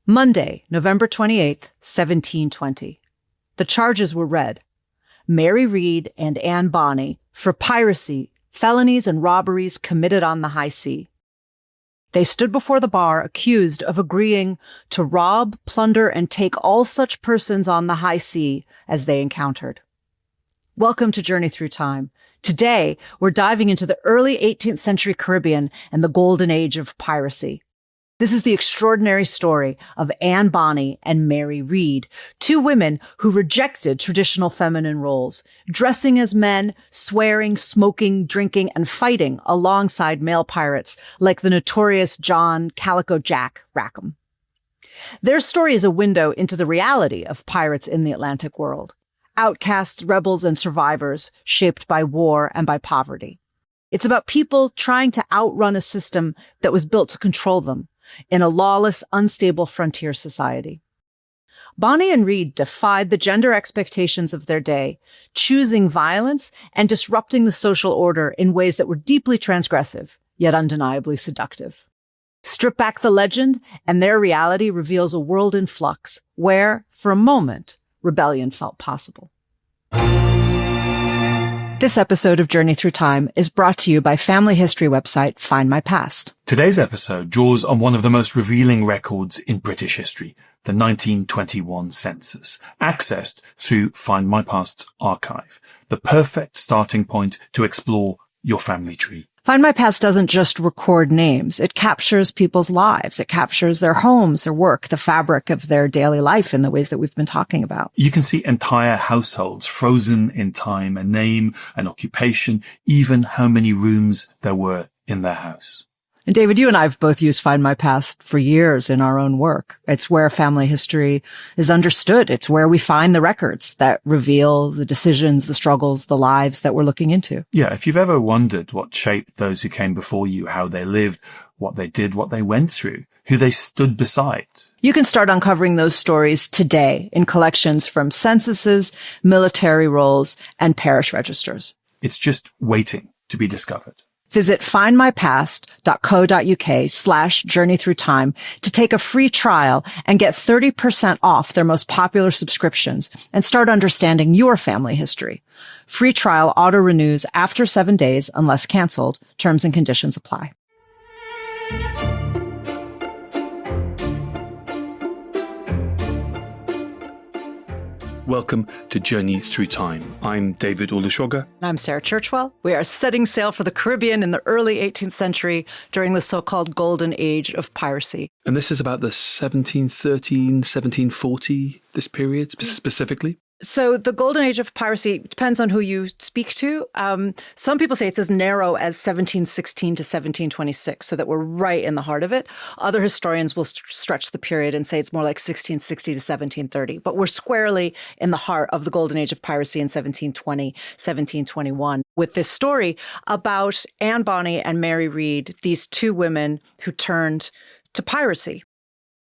Monday, November 28th, 1720. The charges were read. Mary Read and Anne Bonny for piracy, felonies and robberies committed on the high sea. They stood before the bar accused of agreeing to rob, plunder, and take all such persons on the high sea as they encountered. Welcome to Journey Through Time. Today, we're diving into the early 18th century Caribbean and the golden age of piracy. This is the extraordinary story of Anne Bonny and Mary Read, two women who rejected traditional feminine roles, dressing as men, swearing, smoking, drinking, and fighting alongside male pirates like the notorious Calico Jack Rackham. Their story is a window into the reality of pirates in the Atlantic world, outcasts, rebels, and survivors shaped by war and by poverty. It's about people trying to outrun a system that was built to control them in a lawless, unstable frontier society. Bonny and Read defied the gender expectations of their day, choosing violence and disrupting the social order in ways that were deeply transgressive, yet undeniably seductive. Strip back the legend, and their reality reveals a world in flux where, for a moment, rebellion felt possible. This episode of Journey Through Time is brought to you by family history website Find My Past. Today's episode draws on one of the most revealing records in British history, the 1921 census, accessed through Find My Past's archive, the perfect starting point to explore your family tree. Find My Past doesn't just record names. It captures people's lives. It captures their homes, their work, the fabric of their daily life in the ways that we've been talking about. You can see entire households frozen in time, a name, an occupation, even how many rooms there were in their house. And David, you and I have both used Find My Past for years in our own work. It's where family history is understood. It's where we find the records that reveal the decisions, the struggles, the lives that we're looking into. Yeah, if you've ever wondered what shaped those who came before you, how they lived, what they did, what they went through, who they stood beside. You can start uncovering those stories today in collections from censuses, military rolls, and parish registers. It's just waiting to be discovered. Visit findmypast.co.uk/journeythroughtime to take a free trial and get 30% off their most popular subscriptions and start understanding your family history. Free trial auto-renews after 7 days unless canceled. Terms and conditions apply. Welcome to Journey Through Time. I'm David Olusoga. And I'm Sarah Churchwell. We are setting sail for the Caribbean in the early 18th century during the so-called golden age of piracy. And this is about the 1713, 1740, this period specifically? So the golden age of piracy depends on who you speak to. Some people say it's as narrow as 1716 to 1726, so that we're right in the heart of it. Other historians will stretch the period and say it's more like 1660 to 1730. But we're squarely in the heart of the golden age of piracy in 1720, 1721, with this story about Anne Bonny and Mary Read, these two women who turned to piracy.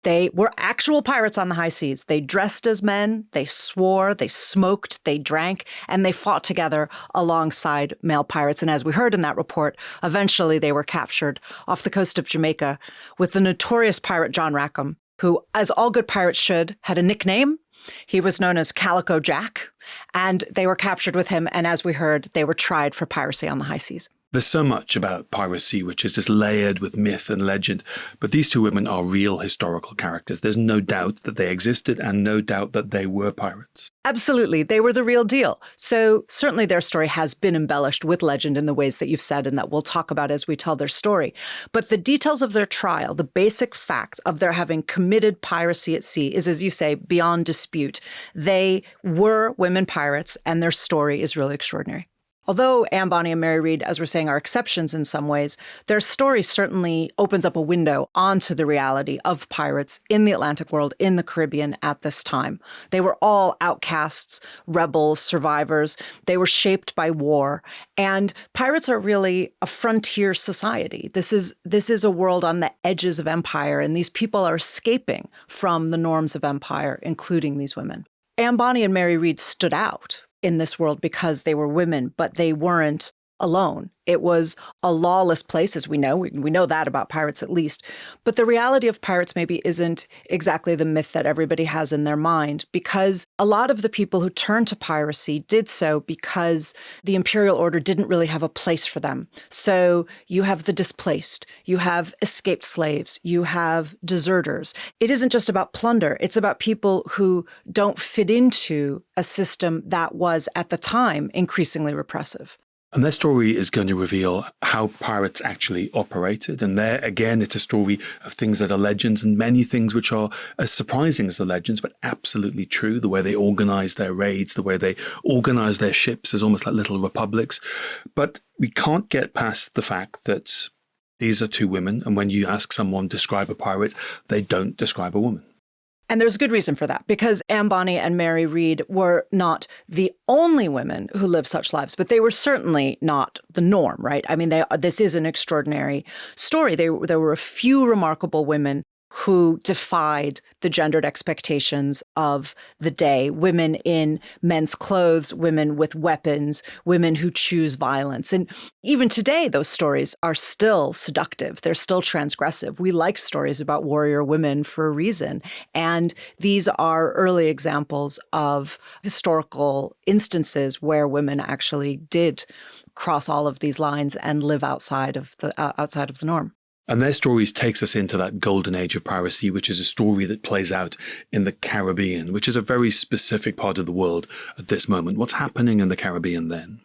They were actual pirates on the high seas. They dressed as men, they swore, they smoked, they drank, and they fought together alongside male pirates. And as we heard in that report, eventually they were captured off the coast of Jamaica with the notorious pirate John Rackham, who, as all good pirates should, had a nickname. He was known as Calico Jack, and they were captured with him. And as we heard, they were tried for piracy on the high seas. There's so much about piracy which is just layered with myth and legend, but these two women are real historical characters. There's no doubt that they existed and no doubt that they were pirates. Absolutely. They were the real deal. So certainly their story has been embellished with legend in the ways that you've said and that we'll talk about as we tell their story. But the details of their trial, the basic fact of their having committed piracy at sea is, as you say, beyond dispute. They were women pirates and their story is really extraordinary. Although Anne Bonny and Mary Read, as we're saying, are exceptions in some ways, their story certainly opens up a window onto the reality of pirates in the Atlantic world, in the Caribbean at this time. They were all outcasts, rebels, survivors. They were shaped by war. And pirates are really a frontier society. This is a world on the edges of empire, and these people are escaping from the norms of empire, including these women. Anne Bonny and Mary Read stood out in this world because they were women, but they weren't alone. It was a lawless place, as we know. We know that about pirates at least. But the reality of pirates maybe isn't exactly the myth that everybody has in their mind, because a lot of the people who turned to piracy did so because the imperial order didn't really have a place for them. So you have the displaced, you have escaped slaves, you have deserters. It isn't just about plunder. It's about people who don't fit into a system that was, at the time, increasingly repressive. And their story is going to reveal how pirates actually operated. And there, again, it's a story of things that are legends and many things which are as surprising as the legends, but absolutely true. The way they organize their raids, the way they organize their ships as almost like little republics. But we can't get past the fact that these are two women. And when you ask someone to describe a pirate, they don't describe a woman. And there's good reason for that, because Anne Bonny and Mary Read were not the only women who lived such lives, but they were certainly not the norm, right? I mean, this is an extraordinary story. There were a few remarkable women who defied the gendered expectations of the day. Women in men's clothes, women with weapons, women who choose violence. And even today, those stories are still seductive. They're still transgressive. We like stories about warrior women for a reason. And these are early examples of historical instances where women actually did cross all of these lines and live outside of the norm. And their stories takes us into that golden age of piracy, which is a story that plays out in the Caribbean, which is a very specific part of the world at this moment. What's happening in the Caribbean then?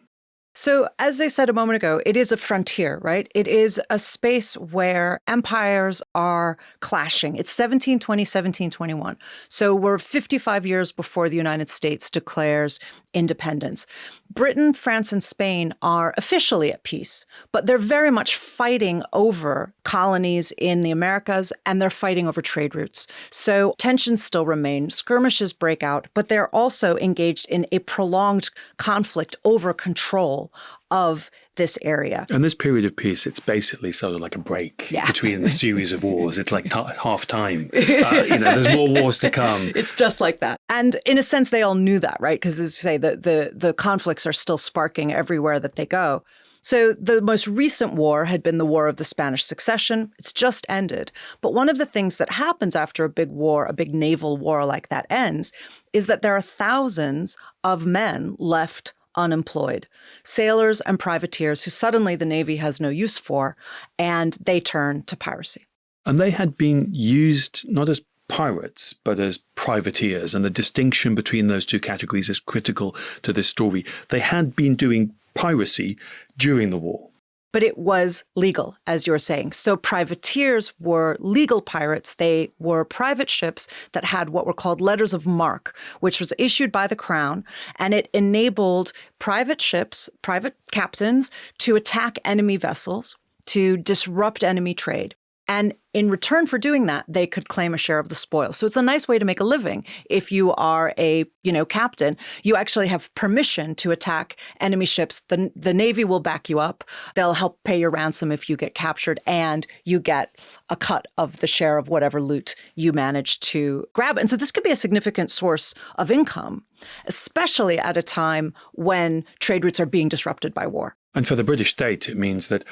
So, as I said a moment ago, it is a frontier, right? It is a space where empires are clashing. It's 1720, 1721. So we're 55 years before the United States declares independence. Britain, France, and Spain are officially at peace, but they're very much fighting over colonies in the Americas, and they're fighting over trade routes. So tensions still remain, skirmishes break out, but they're also engaged in a prolonged conflict over control of this area. And this period of peace, it's basically sort of like a break between the series of wars. It's like half time. There's more wars to come. It's just like that. And in a sense, they all knew that, right? Because as you say, the conflicts are still sparking everywhere that they go. So the most recent war had been the War of the Spanish Succession. It's just ended. But one of the things that happens after a big war, a big naval war like that ends, is that there are thousands of men left unemployed, sailors and privateers who suddenly the Navy has no use for, and they turn to piracy. And they had been used not as pirates, but as privateers. And the distinction between those two categories is critical to this story. They had been doing piracy during the war. But it was legal, as you were saying. So privateers were legal pirates. They were private ships that had what were called letters of marque, which was issued by the crown. And it enabled private ships, private captains, to attack enemy vessels, to disrupt enemy trade. And in return for doing that, they could claim a share of the spoil. So it's a nice way to make a living. If you are a, captain, you actually have permission to attack enemy ships. The Navy will back you up. They'll help pay your ransom if you get captured, and you get a cut of the share of whatever loot you manage to grab. And so this could be a significant source of income, especially at a time when trade routes are being disrupted by war. And for the British state, it means that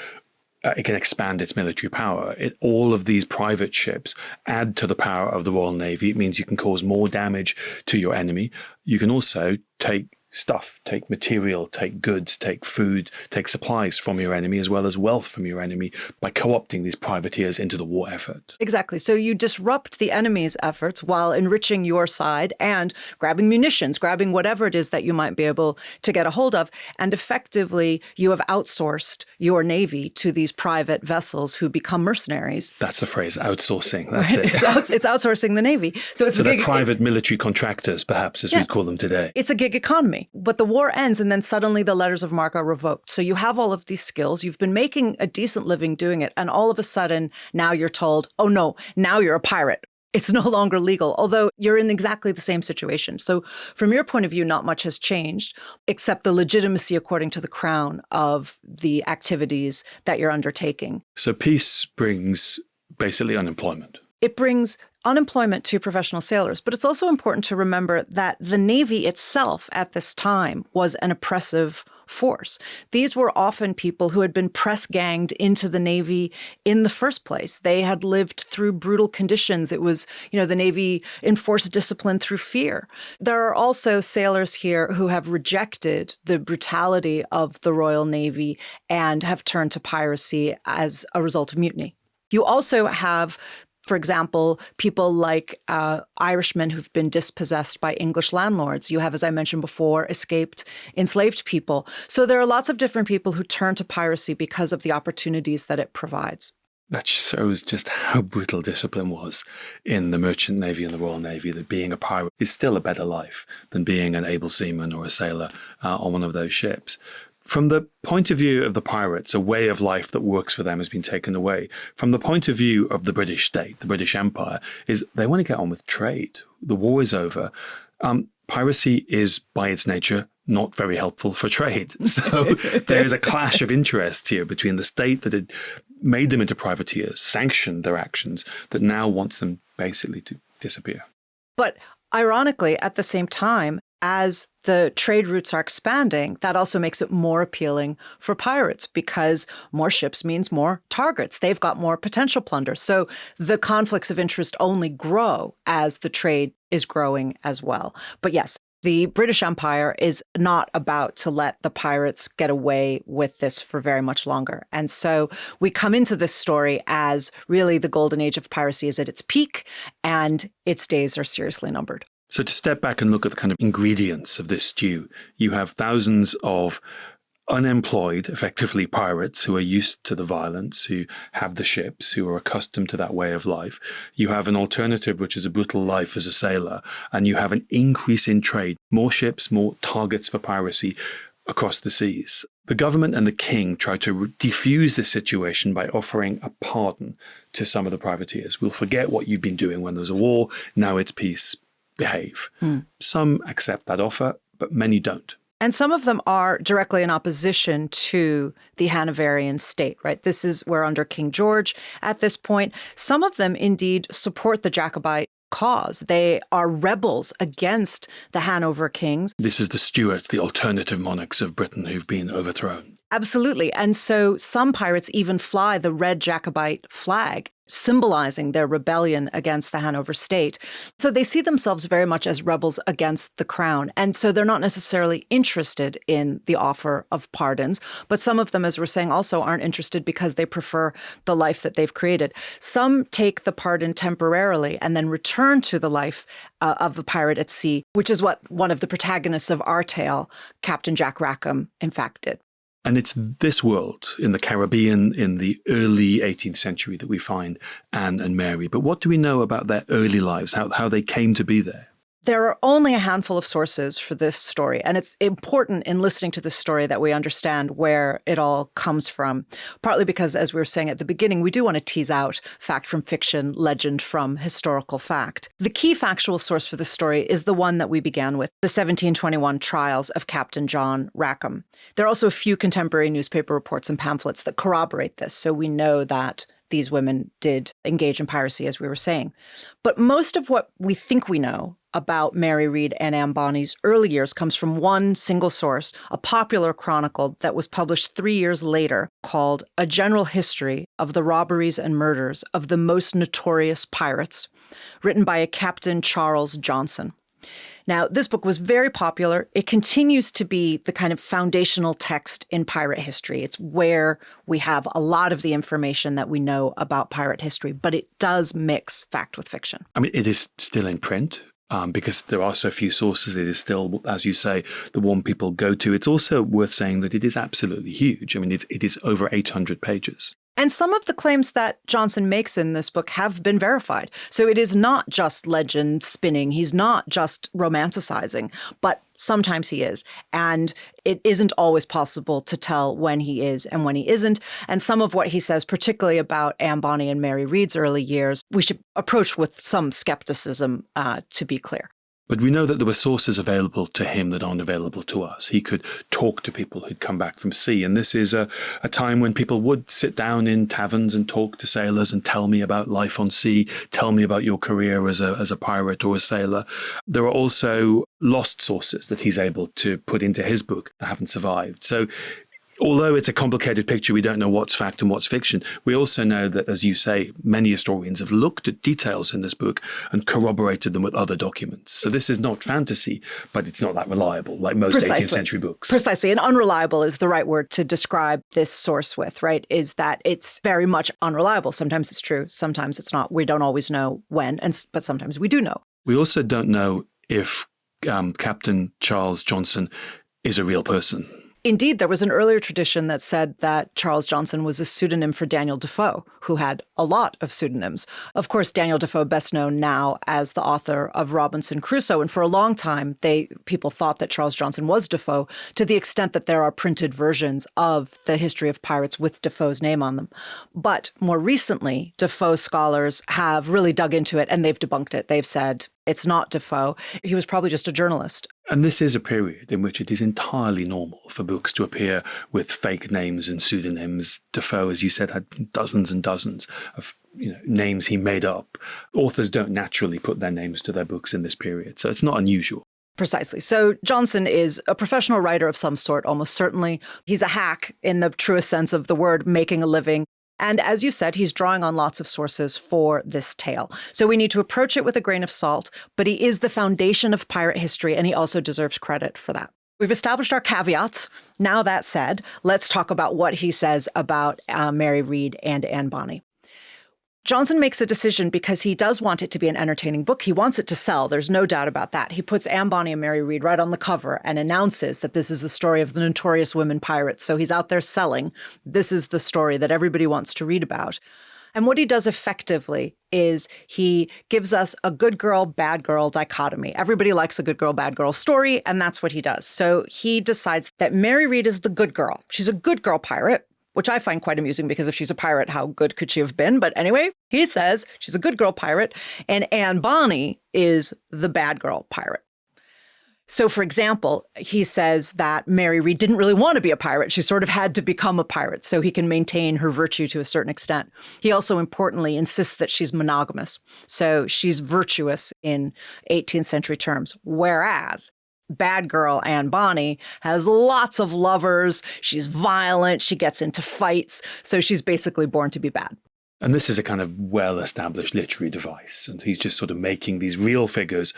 it can expand its military power. All of these private ships add to the power of the Royal Navy. It means you can cause more damage to your enemy. You can also take stuff, take material, take goods, take food, take supplies from your enemy, as well as wealth from your enemy, by co-opting these privateers into the war effort. Exactly. So you disrupt the enemy's efforts while enriching your side and grabbing munitions, grabbing whatever it is that you might be able to get a hold of. And effectively, you have outsourced your Navy to these private vessels who become mercenaries. That's the phrase, outsourcing. That's it. It's outsourcing the Navy. So they're private military contractors, perhaps, as we'd call them today. It's a gig economy. But the war ends, and then suddenly the letters of marque are revoked. So you have all of these skills. You've been making a decent living doing it. And all of a sudden, now you're told, oh no, now you're a pirate. It's no longer legal, although you're in exactly the same situation. So from your point of view, not much has changed, except the legitimacy, according to the crown, of the activities that you're undertaking. So peace brings basically unemployment. It brings unemployment to professional sailors, but it's also important to remember that the Navy itself at this time was an oppressive force. These were often people who had been press-ganged into the Navy in the first place. They had lived through brutal conditions. It was, the Navy enforced discipline through fear. There are also sailors here who have rejected the brutality of the Royal Navy and have turned to piracy as a result of mutiny. You also have, for example, people like Irishmen who've been dispossessed by English landlords. You have, as I mentioned before, escaped enslaved people. So there are lots of different people who turn to piracy because of the opportunities that it provides. That shows just how brutal discipline was in the Merchant Navy and the Royal Navy, that being a pirate is still a better life than being an able seaman or a sailor on one of those ships. From the point of view of the pirates, a way of life that works for them has been taken away. From the point of view of the British state, the British Empire, is they want to get on with trade. The war is over. Piracy is, by its nature, not very helpful for trade. So there is a clash of interests here between the state that had made them into privateers, sanctioned their actions, that now wants them basically to disappear. But ironically, at the same time, as the trade routes are expanding, that also makes it more appealing for pirates because more ships means more targets. They've got more potential plunder. So the conflicts of interest only grow as the trade is growing as well. But yes, the British Empire is not about to let the pirates get away with this for very much longer. And so we come into this story as really the golden age of piracy is at its peak and its days are seriously numbered. So to step back and look at the kind of ingredients of this stew, you have thousands of unemployed, effectively pirates who are used to the violence, who have the ships, who are accustomed to that way of life. You have an alternative, which is a brutal life as a sailor, and you have an increase in trade, more ships, more targets for piracy across the seas. The government and the king try to defuse this situation by offering a pardon to some of the privateers. We'll forget what you've been doing when there's a war. Now it's peace. Behave. Some accept that offer, but many don't. And some of them are directly in opposition to the Hanoverian state, right? This is we're under King George at this point. Some of them indeed support the Jacobite cause. They are rebels against the Hanover kings. This is the Stuarts, the alternative monarchs of Britain who've been overthrown. Absolutely. And so some pirates even fly the red Jacobite flag, symbolizing their rebellion against the Hanover state. So they see themselves very much as rebels against the crown. And so they're not necessarily interested in the offer of pardons. But some of them, as we're saying, also aren't interested because they prefer the life that they've created. Some take the pardon temporarily and then return to the life of a pirate at sea, which is what one of the protagonists of our tale, Captain Jack Rackham, in fact did. And it's this world in the Caribbean in the early 18th century that we find Anne and Mary. But what do we know about their early lives, how they came to be there? There are only a handful of sources for this story, and it's important in listening to this story that we understand where it all comes from, partly because, as we were saying at the beginning, we do want to tease out fact from fiction, legend from historical fact. The key factual source for the story is the one that we began with, the 1721 trials of Captain John Rackham. There are also a few contemporary newspaper reports and pamphlets that corroborate this, so we know that these women did engage in piracy, as we were saying. But most of what we think we know about Mary Read and Anne Bonny's early years comes from one single source, a popular chronicle that was published 3 years later called A General History of the Robberies and Murders of the Most Notorious Pirates, written by a Captain Charles Johnson. Now, this book was very popular. It continues to be the kind of foundational text in pirate history. It's where we have a lot of the information that we know about pirate history, but it does mix fact with fiction. I mean, it is still in print. Because there are so few sources, it is still, as you say, the one people go to. It's also worth saying that it is absolutely huge. I mean, it is over 800 pages. And some of the claims that Johnson makes in this book have been verified. So it is not just legend spinning. He's not just romanticizing, but sometimes he is. And it isn't always possible to tell when he is and when he isn't. And some of what he says, particularly about Anne Bonny and Mary Read's early years, we should approach with some skepticism, to be clear. But we know that there were sources available to him that aren't available to us. He could talk to people who'd come back from sea. And this is a time when people would sit down in taverns and talk to sailors and tell me about life on sea, tell me about your career as a pirate or a sailor. There are also lost sources that he's able to put into his book that haven't survived. So although it's a complicated picture, we don't know what's fact and what's fiction. We also know that, as you say, many historians have looked at details in this book and corroborated them with other documents. So this is not fantasy, but it's not that reliable, like most 18th century books. Precisely. And unreliable is the right word to describe this source with, right? Is that it's very much unreliable. Sometimes it's true, sometimes it's not. We don't always know when, but sometimes we do know. We also don't know if Captain Charles Johnson is a real person. Indeed, there was an earlier tradition that said that Charles Johnson was a pseudonym for Daniel Defoe, who had a lot of pseudonyms. Of course, Daniel Defoe, best known now as the author of Robinson Crusoe. And for a long time, people thought that Charles Johnson was Defoe, to the extent that there are printed versions of the history of pirates with Defoe's name on them. But more recently, Defoe scholars have really dug into it and they've debunked it. They've said it's not Defoe. He was probably just a journalist. And this is a period in which it is entirely normal for books to appear with fake names and pseudonyms. Defoe, as you said, had dozens and dozens of names he made up. Authors don't naturally put their names to their books in this period, so it's not unusual. Precisely. So Johnson is a professional writer of some sort, almost certainly. He's a hack in the truest sense of the word, making a living. And as you said, he's drawing on lots of sources for this tale. So we need to approach it with a grain of salt, but he is the foundation of pirate history, and he also deserves credit for that. We've established our caveats. Now that said, let's talk about what he says about Mary Read and Anne Bonny. Johnson makes a decision because he does want it to be an entertaining book. He wants it to sell. There's no doubt about that. He puts Anne Bonny and Mary Read right on the cover and announces that this is the story of the notorious women pirates. So he's out there selling. This is the story that everybody wants to read about. And what he does effectively is he gives us a good girl, bad girl dichotomy. Everybody likes a good girl, bad girl story, and that's what he does. So he decides that Mary Read is the good girl. She's a good girl pirate, which I find quite amusing because if she's a pirate, how good could she have been? But anyway, he says she's a good girl pirate, and Anne Bonny is the bad girl pirate. So, for example, he says that Mary Read didn't really want to be a pirate. She sort of had to become a pirate so he can maintain her virtue to a certain extent. He also importantly insists that she's monogamous. So she's virtuous in 18th century terms, whereas bad girl Anne Bonny has lots of lovers. She's violent. She gets into fights. So she's basically born to be bad. And this is a kind of well-established literary device. And he's just sort of making these real figures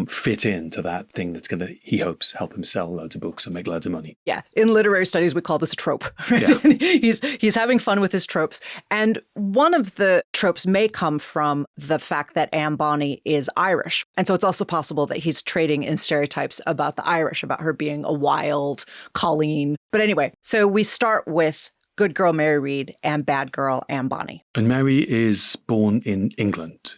fit into that thing that's going to, he hopes, help him sell loads of books and make loads of money. Yeah. In literary studies, we call this a trope. Right? Yeah. He's having fun with his tropes. And one of the tropes may come from the fact that Anne Bonny is Irish. And so it's also possible that he's trading in stereotypes about the Irish, about her being a wild Colleen. But anyway, so we start with good girl Mary Read and bad girl Anne Bonny. And Mary is born in England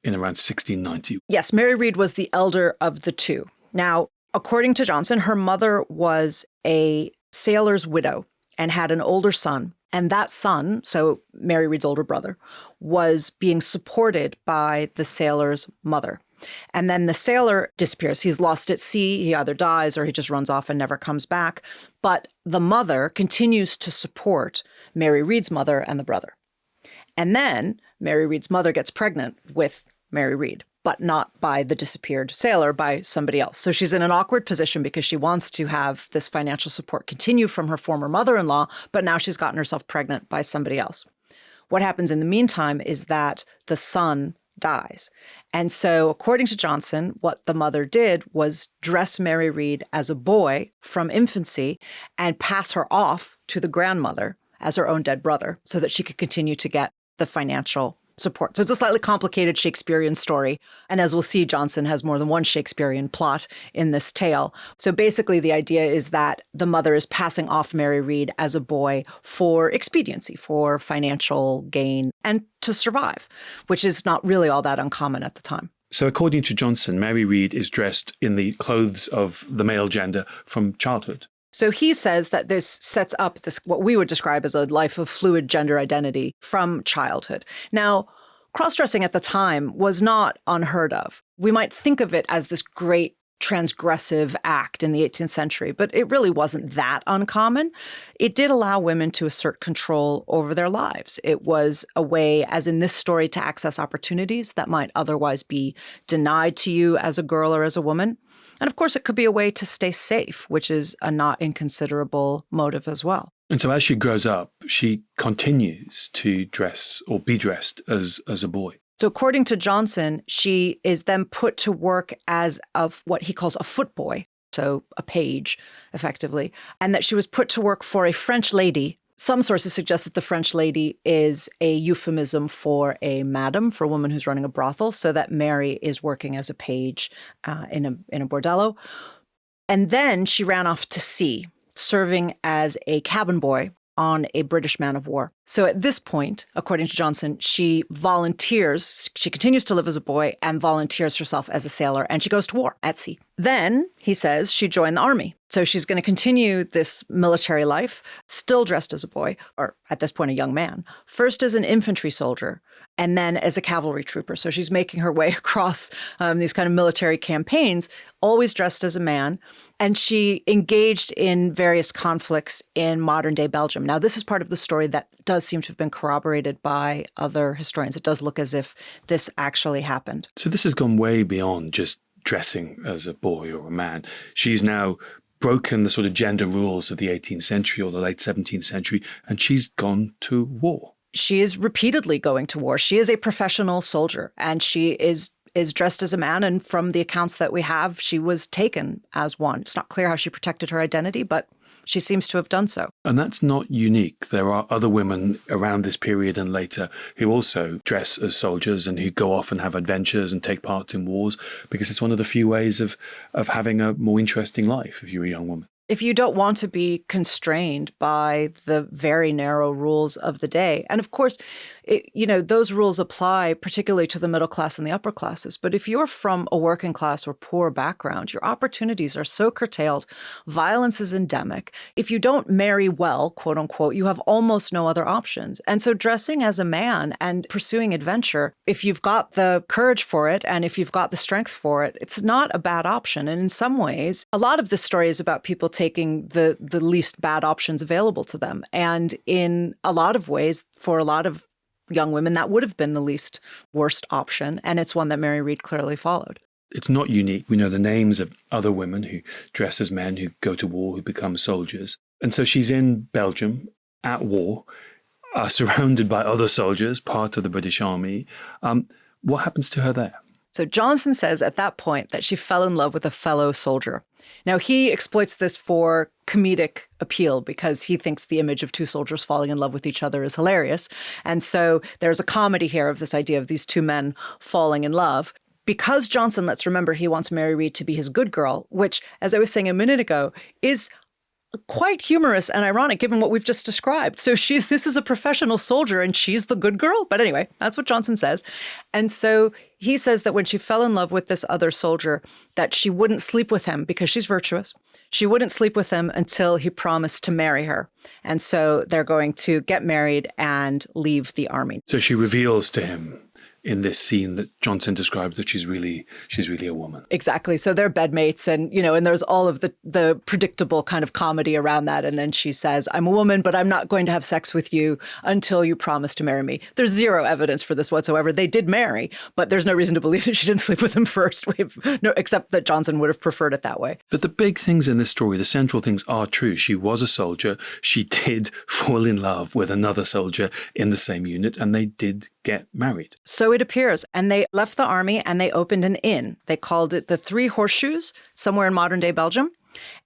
in around 1690. Yes, Mary Read was the elder of the two. Now, according to Johnson, her mother was a sailor's widow and had an older son. And that son, so Mary Read's older brother, was being supported by the sailor's mother. And then the sailor disappears. He's lost at sea. He either dies or he just runs off and never comes back. But the mother continues to support Mary Read's mother and the brother. And then Mary Read's mother gets pregnant with Mary Read, but not by the disappeared sailor, by somebody else. So she's in an awkward position because she wants to have this financial support continue from her former mother-in-law, but now she's gotten herself pregnant by somebody else. What happens in the meantime is that the son dies. And so, according to Johnson, what the mother did was dress Mary Read as a boy from infancy and pass her off to the grandmother as her own dead brother so that she could continue to get the financial support. So it's a slightly complicated Shakespearean story. And as we'll see, Johnson has more than one Shakespearean plot in this tale. So basically, the idea is that the mother is passing off Mary Read as a boy for expediency, for financial gain, and to survive, which is not really all that uncommon at the time. So according to Johnson, Mary Read is dressed in the clothes of the male gender from childhood. So he says that this sets up this, what we would describe as a life of fluid gender identity from childhood. Now, Cross-dressing at the time was not unheard of. We might think of it as this great transgressive act in the 18th century, but it really wasn't that uncommon. It did allow women to assert control over their lives. It was a way, as in this story, to access opportunities that might otherwise be denied to you as a girl or as a woman. And of course, it could be a way to stay safe, which is a not inconsiderable motive as well. And so as she grows up, she continues to dress or be dressed as a boy. So according to Johnson, she is then put to work as what he calls a footboy, so a page, effectively, and that she was put to work for a French lady. Some sources suggest that the French lady is a euphemism for a madam, for a woman who's running a brothel, so that Mary is working as a page in a bordello. And then she ran off to sea, serving as a cabin boy on a British man of war. So at this point, according to Johnson, she volunteers, she continues to live as a boy and volunteers herself as a sailor, and she goes to war at sea. Then, he says, she joined the army. So she's going to continue this military life, still dressed as a boy, or at this point a young man, first as an infantry soldier, and then as a cavalry trooper. So she's making her way across these kind of military campaigns, always dressed as a man. And she engaged in various conflicts in modern-day Belgium. Now, this is part of the story that does seem to have been corroborated by other historians. It does look as if this actually happened. So this has gone way beyond just dressing as a boy or a man. She's now broken the sort of gender rules of the 18th century or the late 17th century, and she's gone to war. She is repeatedly going to war. She is a professional soldier, and she is dressed as a man. And from the accounts that we have, she was taken as one. It's not clear how she protected her identity, but she seems to have done so. And that's not unique. There are other women around this period and later who also dress as soldiers and who go off and have adventures and take part in wars, because it's one of the few ways of having a more interesting life if you're a young woman. If you don't want to be constrained by the very narrow rules of the day. And of course, those rules apply particularly to the middle class and the upper classes. But if you're from a working class or poor background, your opportunities are so curtailed. Violence is endemic. If you don't marry well, quote unquote, you have almost no other options. And so dressing as a man and pursuing adventure, if you've got the courage for it and if you've got the strength for it, it's not a bad option. And in some ways, a lot of this story is about people taking the least bad options available to them. And in a lot of ways, for a lot of young women, that would have been the least worst option. And it's one that Mary Read clearly followed. It's not unique. We know the names of other women who dress as men, who go to war, who become soldiers. And so she's in Belgium at war, surrounded by other soldiers, part of the British Army. What happens to her there? So Johnson says at that point that she fell in love with a fellow soldier. Now, he exploits this for comedic appeal because he thinks the image of two soldiers falling in love with each other is hilarious. And so there's a comedy here of this idea of these two men falling in love. Because Johnson, let's remember, he wants Mary Read to be his good girl, which, as I was saying a minute ago, is quite humorous and ironic given what we've just described. So this is a professional soldier and she's the good girl. But anyway, that's what Johnson says. And so he says that when she fell in love with this other soldier, that she wouldn't sleep with him because she's virtuous. She wouldn't sleep with him until he promised to marry her. And so they're going to get married and leave the army. So she reveals to him in this scene that Johnson describes that she's really a woman. Exactly. So they're bedmates and there's all of the predictable kind of comedy around that. And then she says, I'm a woman, but I'm not going to have sex with you until you promise to marry me. There's zero evidence for this whatsoever. They did marry, but there's no reason to believe that she didn't sleep with him first, except that Johnson would have preferred it that way. But the big things in this story, the central things are true. She was a soldier. She did fall in love with another soldier in the same unit, and they did get married. So it appears. And they left the army and they opened an inn. They called it the Three Horseshoes, somewhere in modern day Belgium.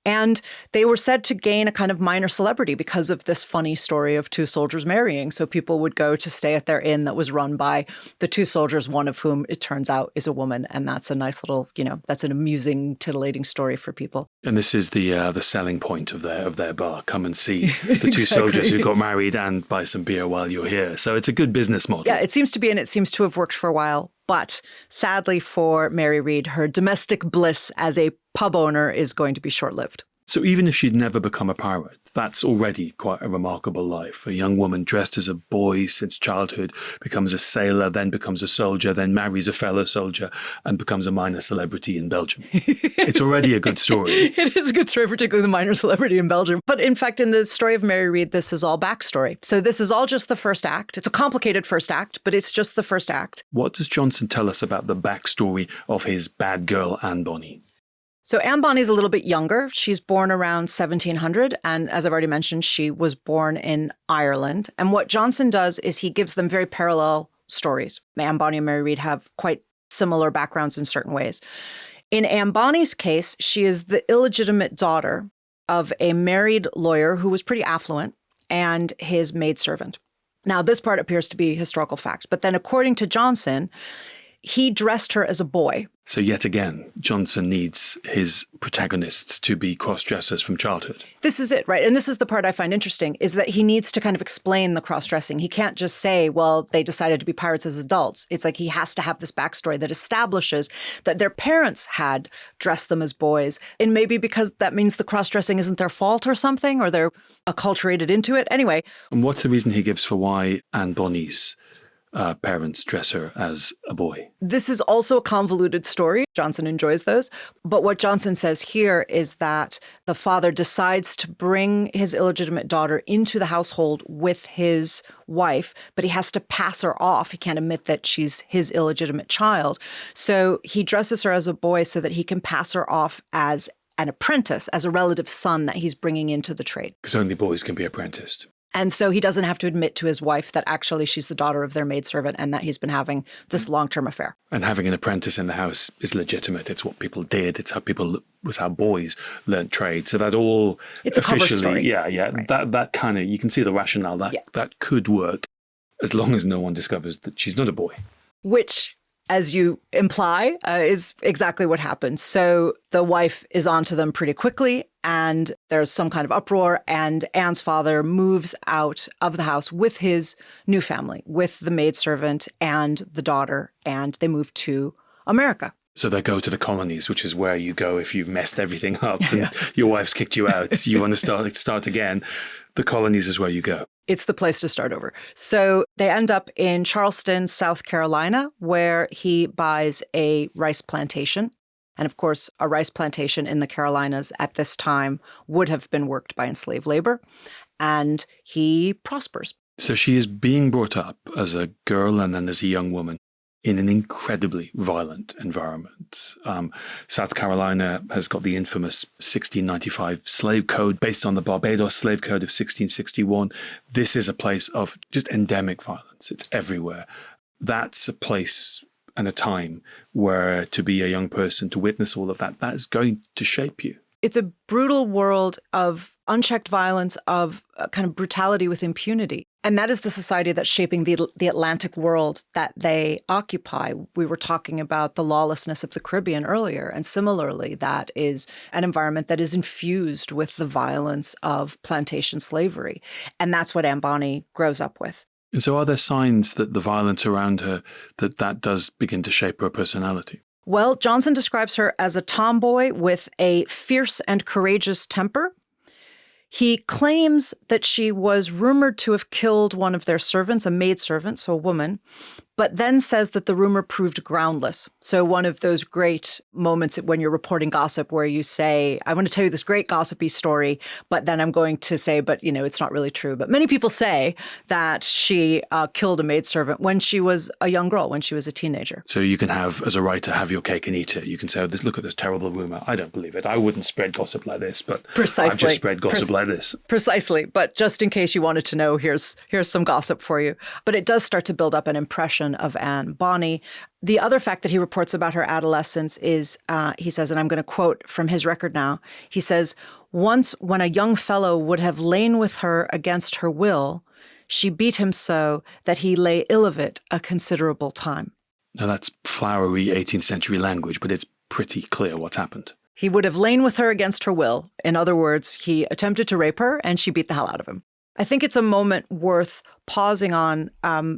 And they were said to gain a kind of minor celebrity because of this funny story of two soldiers marrying. So people would go to stay at their inn that was run by the two soldiers, one of whom it turns out is a woman. And that's a nice little, that's an amusing, titillating story for people. And this is the selling point of their bar. Come and see the two Exactly. soldiers who got married and buy some beer while you're here. So it's a good business model. Yeah, it seems to be, and it seems to have worked for a while. But sadly for Mary Read, her domestic bliss as a pub owner is going to be short-lived. So even if she'd never become a pirate, that's already quite a remarkable life. A young woman dressed as a boy since childhood, becomes a sailor, then becomes a soldier, then marries a fellow soldier and becomes a minor celebrity in Belgium. It's already a good story. It is a good story, particularly the minor celebrity in Belgium. But in fact, in the story of Mary Read, this is all backstory. So this is all just the first act. It's a complicated first act, but it's just the first act. What does Johnson tell us about the backstory of his bad girl, Anne Bonny? So Anne Bonny's a little bit younger. She's born around 1700. And as I've already mentioned, she was born in Ireland. And what Johnson does is he gives them very parallel stories. Anne Bonny and Mary Read have quite similar backgrounds in certain ways. In Anne Bonny's case, she is the illegitimate daughter of a married lawyer who was pretty affluent and his maidservant. Now, this part appears to be historical fact. But then according to Johnson, he dressed her as a boy. So yet again, Johnson needs his protagonists to be cross-dressers from childhood. This is it, right? And this is the part I find interesting, is that he needs to kind of explain the cross-dressing. He can't just say, well, they decided to be pirates as adults. It's like he has to have this backstory that establishes that their parents had dressed them as boys. And maybe because that means the cross-dressing isn't their fault or something, or they're acculturated into it. Anyway. And what's the reason he gives for why Anne Bonny's parents dress her as a boy? This is also a convoluted story. Johnson enjoys those. But what Johnson says here is that the father decides to bring his illegitimate daughter into the household with his wife, but he has to pass her off. He can't admit that she's his illegitimate child. So he dresses her as a boy so that he can pass her off as an apprentice, as a relative son that he's bringing into the trade. Because only boys can be apprenticed. And so he doesn't have to admit to his wife that actually she's the daughter of their maidservant and that he's been having this long-term affair. And having an apprentice in the house is legitimate. It's what people did. It's how was how boys learned trade. So that all it's officially, a cover story. Yeah. Right. That kind of, you can see the rationale that could work as long as no one discovers that she's not a boy. Which, as you imply, is exactly what happens. So the wife is onto them pretty quickly, and there's some kind of uproar, and Anne's father moves out of the house with his new family, with the maidservant and the daughter, and they move to America. So they go to the colonies, which is where you go if you've messed everything up and your wife's kicked you out. You want to start again. The colonies is where you go. It's the place to start over. So they end up in Charleston, South Carolina, where he buys a rice plantation. And of course, a rice plantation in the Carolinas at this time would have been worked by enslaved labor. And he prospers. So she is being brought up as a girl and then as a young woman in an incredibly violent environment. South Carolina has got the infamous 1695 slave code based on the Barbados slave code of 1661. This is a place of just endemic violence. It's everywhere. That's a place and a time where to be a young person, to witness all of that, that is going to shape you. It's a brutal world of unchecked violence, of kind of brutality with impunity. And that is the society that's shaping the Atlantic world that they occupy. We were talking about the lawlessness of the Caribbean earlier. And similarly, that is an environment that is infused with the violence of plantation slavery. And that's what Anne Bonny grows up with. And so are there signs that the violence around her, that does begin to shape her personality? Well, Johnson describes her as a tomboy with a fierce and courageous temper. He claims that she was rumored to have killed one of their servants, a maidservant, so a woman, but then says that the rumor proved groundless. So one of those great moments when you're reporting gossip where you say, I want to tell you this great gossipy story, but then I'm going to say, but, it's not really true. But many people say that she killed a maidservant when she was a young girl, when she was a teenager. So you can have, as a writer, have your cake and eat it. You can say, look at this terrible rumor. I don't believe it. I wouldn't spread gossip like this, but Precisely. I've just spread gossip like this. Precisely. But just in case you wanted to know, here's some gossip for you. But it does start to build up an impression of Anne Bonny. The other fact that he reports about her adolescence is, he says, and I'm going to quote from his record now, he says, once when a young fellow would have lain with her against her will, she beat him so that he lay ill of it a considerable time. Now that's flowery 18th century language, but it's pretty clear what's happened. He would have lain with her against her will. In other words, he attempted to rape her and she beat the hell out of him. I think it's a moment worth pausing on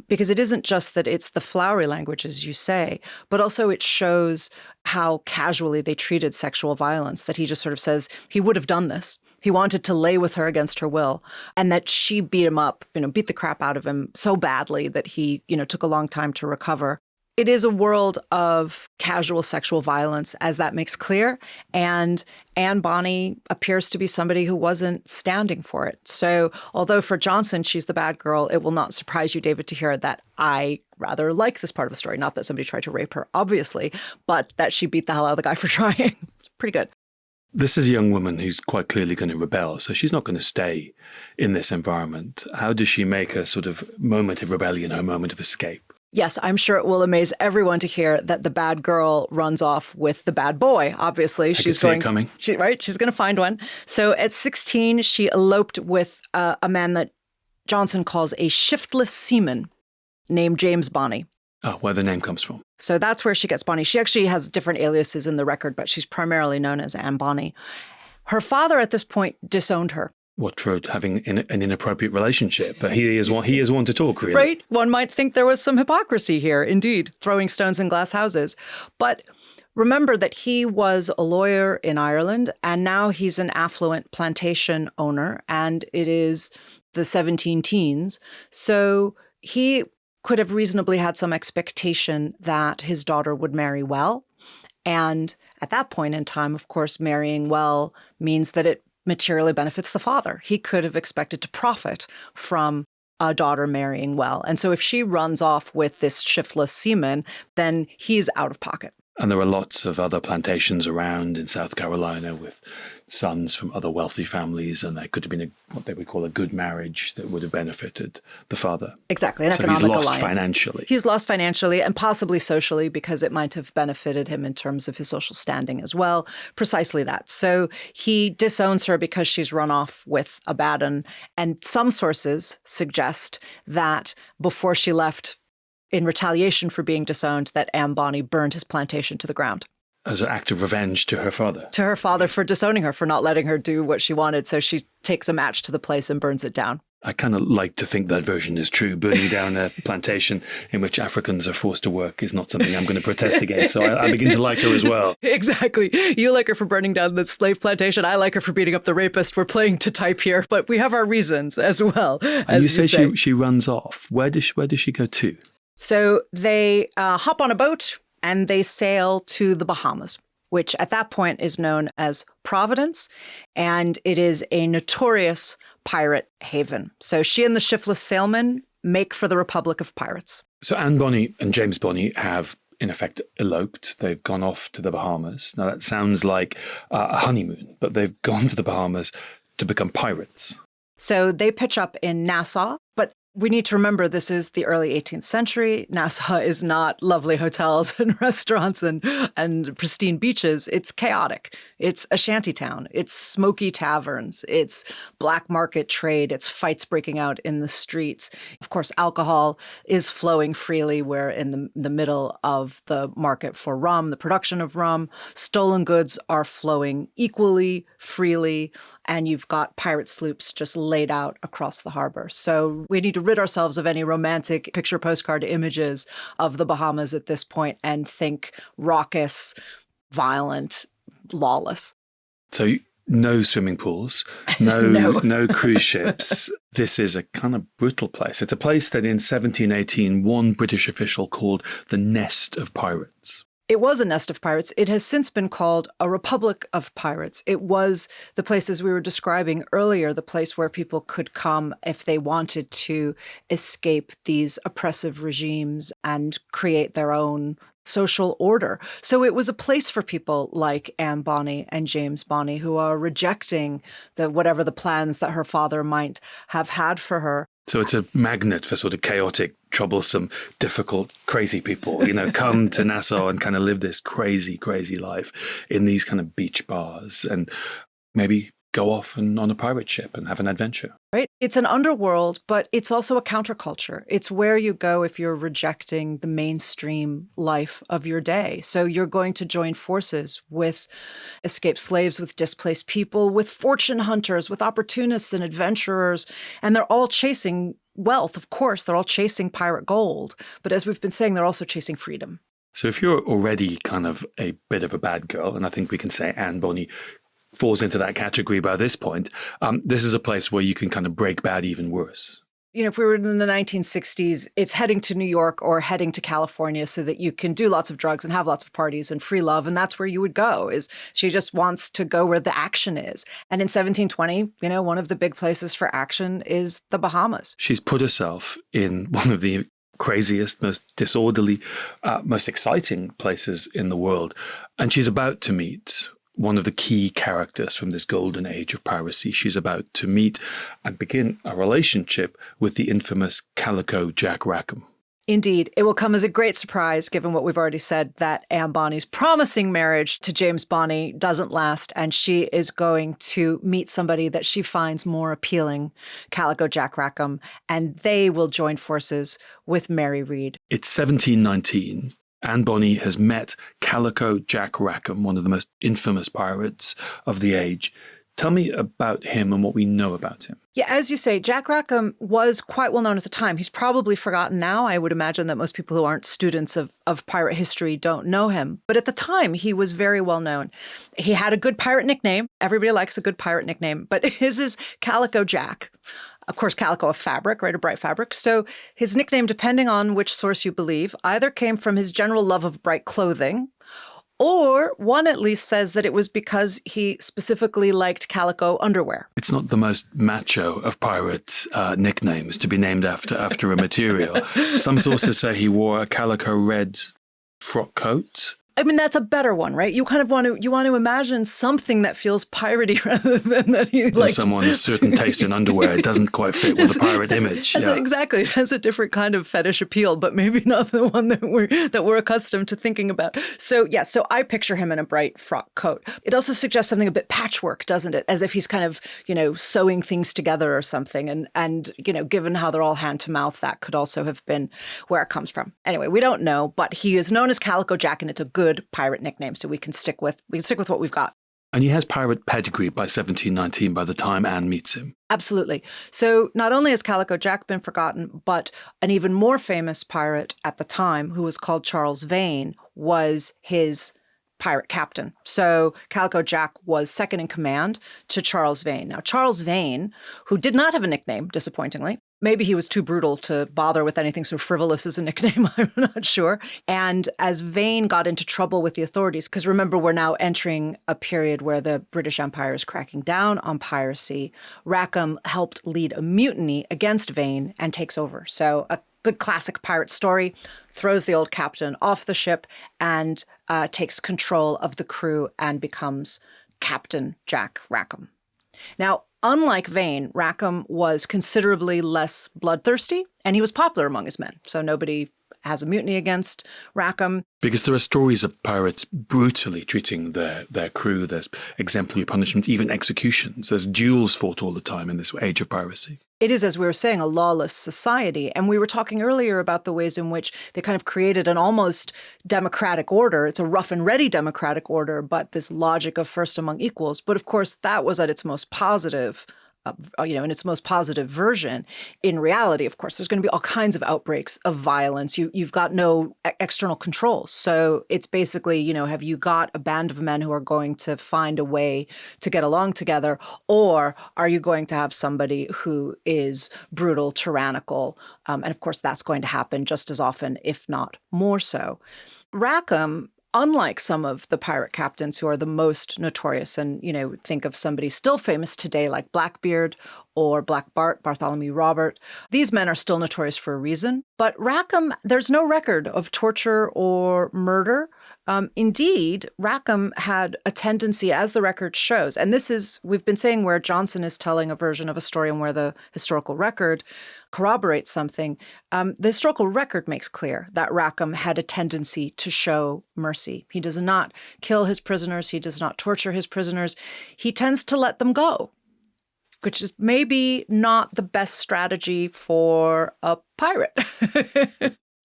because it isn't just that it's the flowery language, as you say, but also it shows how casually they treated sexual violence, that he just sort of says he would have done this. He wanted to lay with her against her will, and that she beat him up, beat the crap out of him so badly that he, took a long time to recover. It is a world of casual sexual violence, as that makes clear. And Anne Bonny appears to be somebody who wasn't standing for it. So although for Johnson, she's the bad girl, it will not surprise you, David, to hear that I rather like this part of the story. Not that somebody tried to rape her, obviously, but that she beat the hell out of the guy for trying. It's pretty good. This is a young woman who's quite clearly going to rebel, so she's not going to stay in this environment. How does she make a sort of moment of rebellion, her moment of escape? Yes, I'm sure it will amaze everyone to hear that the bad girl runs off with the bad boy. Obviously, she's going coming. She's going to find one. So at 16, she eloped with a man that Johnson calls a shiftless seaman named James Bonny. Oh, where the name comes from. So that's where she gets Bonny. She actually has different aliases in the record, but she's primarily known as Anne Bonny. Her father at this point disowned her. What, for having an inappropriate relationship? But he is one to talk, really. Right? One might think there was some hypocrisy here, indeed, throwing stones in glass houses. But remember that he was a lawyer in Ireland, and now he's an affluent plantation owner, and it is the 17 teens. So he could have reasonably had some expectation that his daughter would marry well. And at that point in time, of course, marrying well means that it materially benefits the father. He could have expected to profit from a daughter marrying well. And so if she runs off with this shiftless seaman, then he's out of pocket. And there are lots of other plantations around in South Carolina with sons from other wealthy families, and there could have been what they would call a good marriage that would have benefited the father. Exactly, an so economic alliance. He's lost financially. He's lost financially and possibly socially, because it might have benefited him in terms of his social standing as well. Precisely that. So he disowns her because she's run off with a bad un. And some sources suggest that before she left, in retaliation for being disowned, that Anne Bonny burned his plantation to the ground. As an act of revenge to her father? To her father for disowning her, for not letting her do what she wanted. So she takes a match to the place and burns it down. I kind of like to think that version is true. Burning down a plantation in which Africans are forced to work is not something I'm going to protest against. So I begin to like her as well. Exactly. You like her for burning down the slave plantation. I like her for beating up the rapist. We're playing to type here, but we have our reasons as well. And you say she runs off. Where does she go to? So they hop on a boat and they sail to the Bahamas, which at that point is known as Providence, and it is a notorious pirate haven. So she and the shiftless sailman make for the Republic of Pirates. So Anne Bonny and James Bonny have, in effect, eloped. They've gone off to the Bahamas. Now, that sounds like a honeymoon, but they've gone to the Bahamas to become pirates. So they pitch up in Nassau, but we need to remember this is the early 18th century. Nassau is not lovely hotels and restaurants and pristine beaches. It's chaotic. It's a shantytown. It's smoky taverns. It's black market trade. It's fights breaking out in the streets. Of course, alcohol is flowing freely. We're in the middle of the market for rum, the production of rum. Stolen goods are flowing equally freely. And you've got pirate sloops just laid out across the harbor. So we need to rid ourselves of any romantic picture postcard images of the Bahamas at this point and think raucous, violent, lawless. So no swimming pools, no cruise ships. This is a kind of brutal place. It's a place that in 1718, one British official called the Nest of Pirates. It was a nest of pirates. It has since been called a republic of pirates. It was the places we were describing earlier, the place where people could come if they wanted to escape these oppressive regimes and create their own social order. So it was a place for people like Anne Bonny and James Bonny, who are rejecting whatever the plans that her father might have had for her. So it's a magnet for sort of chaotic, troublesome, difficult, crazy people, come to Nassau and kind of live this crazy, crazy life in these kind of beach bars and maybe go off and on a pirate ship and have an adventure. Right? It's an underworld, but it's also a counterculture. It's where you go if you're rejecting the mainstream life of your day. So you're going to join forces with escaped slaves, with displaced people, with fortune hunters, with opportunists and adventurers, and they're all chasing wealth. Of course, they're all chasing pirate gold. But as we've been saying, they're also chasing freedom. So if you're already kind of a bit of a bad girl, and I think we can say Anne Bonny falls into that category by this point, this is a place where you can kind of break bad even worse. You know, if we were in the 1960s, it's heading to New York or heading to California so that you can do lots of drugs and have lots of parties and free love. And that's where you would go, is she just wants to go where the action is. And in 1720, you know, one of the big places for action is the Bahamas. She's put herself in one of the craziest, most disorderly, most exciting places in the world. And she's about to meet one of the key characters from this golden age of piracy. She's about to meet and begin a relationship with the infamous Calico Jack Rackham. Indeed, it will come as a great surprise, given what we've already said, that Anne Bonny's promising marriage to James Bonny doesn't last, and she is going to meet somebody that she finds more appealing, Calico Jack Rackham, and they will join forces with Mary Read. It's 1719. Anne Bonny has met Calico Jack Rackham, one of the most infamous pirates of the age. Tell me about him and what we know about him. Yeah, as you say, Jack Rackham was quite well known at the time. He's probably forgotten now. I would imagine that most people who aren't students of pirate history don't know him. But at the time, he was very well known. He had a good pirate nickname. Everybody likes a good pirate nickname, but his is Calico Jack. Of course, calico, a fabric, right? A bright fabric. So his nickname, depending on which source you believe, either came from his general love of bright clothing, or one at least says that it was because he specifically liked calico underwear. It's not the most macho of pirate nicknames to be named after a material. Some sources say he wore a calico red frock coat. I mean, that's a better one, right? You kind of want to imagine something that feels piratey rather than that he like someone with a certain taste in underwear. It doesn't quite fit with the pirate image. Exactly. It has a different kind of fetish appeal, but maybe not the one that we're accustomed to thinking about. So yeah, so I picture him in a bright frock coat. It also suggests something a bit patchwork, doesn't it? As if he's kind of, you know, sewing things together or something. And you know, given how they're all hand to mouth, that could also have been where it comes from. Anyway, we don't know, but he is known as Calico Jack, and it's a good pirate nickname, so we can stick with what we've got. And he has pirate pedigree by 1719 by the time Anne meets him. Absolutely. So not only has Calico Jack been forgotten, but an even more famous pirate at the time, who was called Charles Vane, was his pirate captain. So Calico Jack was second in command to Charles Vane. Now, Charles Vane, who did not have a nickname, disappointingly, maybe he was too brutal to bother with anything so frivolous as a nickname, I'm not sure. And as Vane got into trouble with the authorities, because remember, we're now entering a period where the British Empire is cracking down on piracy, Rackham helped lead a mutiny against Vane and takes over. So a good classic pirate story, throws the old captain off the ship and takes control of the crew and becomes Captain Jack Rackham. Now, unlike Vane, Rackham was considerably less bloodthirsty, and he was popular among his men. So nobody has a mutiny against Rackham. Because there are stories of pirates brutally treating their crew. There's exemplary punishments, even executions. There's duels fought all the time in this age of piracy. It is, as we were saying, a lawless society. And we were talking earlier about the ways in which they kind of created an almost democratic order. It's a rough and ready democratic order, but this logic of first among equals. But of course, that was at its most positive in its most positive version. In reality, of course, there's going to be all kinds of outbreaks of violence. You've got no external controls. So it's basically, you know, have you got a band of men who are going to find a way to get along together, or are you going to have somebody who is brutal, tyrannical? And of course, that's going to happen just as often, if not more so. Rackham, unlike some of the pirate captains who are the most notorious, and, you know, think of somebody still famous today like Blackbeard or Black Bart, Bartholomew Robert. These men are still notorious for a reason. But Rackham, there's no record of torture or murder. Indeed, Rackham had a tendency, as the record shows, and this is, we've been saying where Johnson is telling a version of a story and where the historical record corroborates something. The historical record makes clear that Rackham had a tendency to show mercy. He does not kill his prisoners. He does not torture his prisoners. He tends to let them go, which is maybe not the best strategy for a pirate.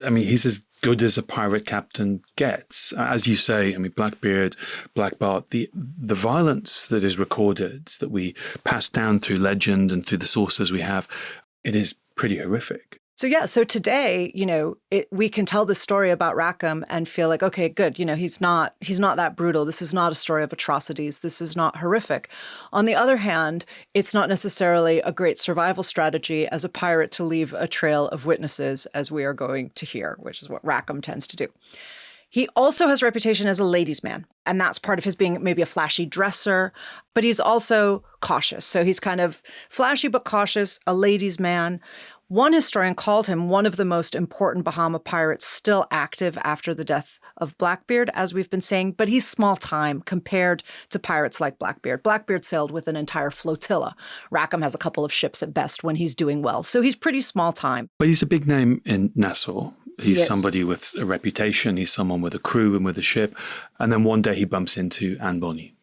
I mean, he's as good as a pirate captain gets. As you say, I mean, Blackbeard, Black Bart, the violence that is recorded, that we pass down through legend and through the sources we have, it is pretty horrific. So today, we can tell this story about Rackham and feel like, okay, good. He's not that brutal. This is not a story of atrocities. This is not horrific. On the other hand, it's not necessarily a great survival strategy as a pirate to leave a trail of witnesses, as we are going to hear, which is what Rackham tends to do. He also has a reputation as a ladies' man, and that's part of his being maybe a flashy dresser, but he's also cautious. So he's kind of flashy but cautious, a ladies' man. One historian called him one of the most important Bahama pirates still active after the death of Blackbeard, as we've been saying, but he's small time compared to pirates like Blackbeard. Blackbeard sailed with an entire flotilla. Rackham has a couple of ships at best when he's doing well, so he's pretty small time. But he's a big name in Nassau. He's somebody with a reputation. He's someone with a crew and with a ship. And then one day he bumps into Anne Bonny.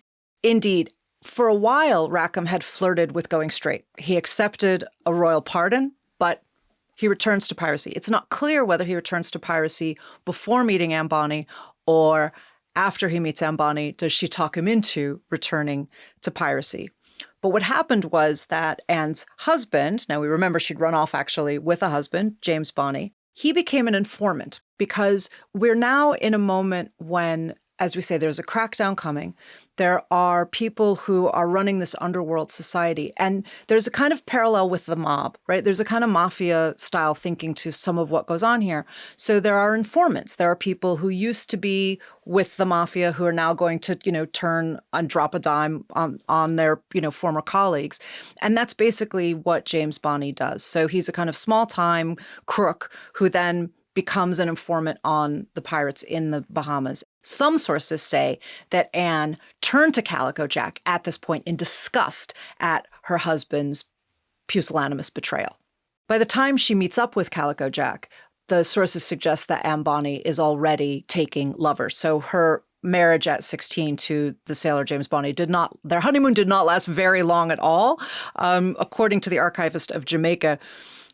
Indeed. For a while, Rackham had flirted with going straight. He accepted a royal pardon, but he returns to piracy. It's not clear whether he returns to piracy before meeting Anne Bonny or after he meets Anne Bonny. Does she talk him into returning to piracy? But what happened was that Anne's husband, now we remember she'd run off actually with a husband, James Bonny, he became an informant because we're now in a moment when, as we say, there's a crackdown coming. There are people who are running this underworld society. And there's a kind of parallel with the mob, right? There's a kind of mafia style thinking to some of what goes on here. So there are informants. There are people who used to be with the mafia who are now going to, turn and drop a dime on their, former colleagues. And that's basically what James Bonny does. So he's a kind of small time crook who then becomes an informant on the pirates in the Bahamas. Some sources say that Anne turned to Calico Jack at this point in disgust at her husband's pusillanimous betrayal. By the time she meets up with Calico Jack, the sources suggest that Anne Bonny is already taking lovers. So her marriage at 16 to the sailor James Bonny their honeymoon did not last very long at all. According to the archivist of Jamaica,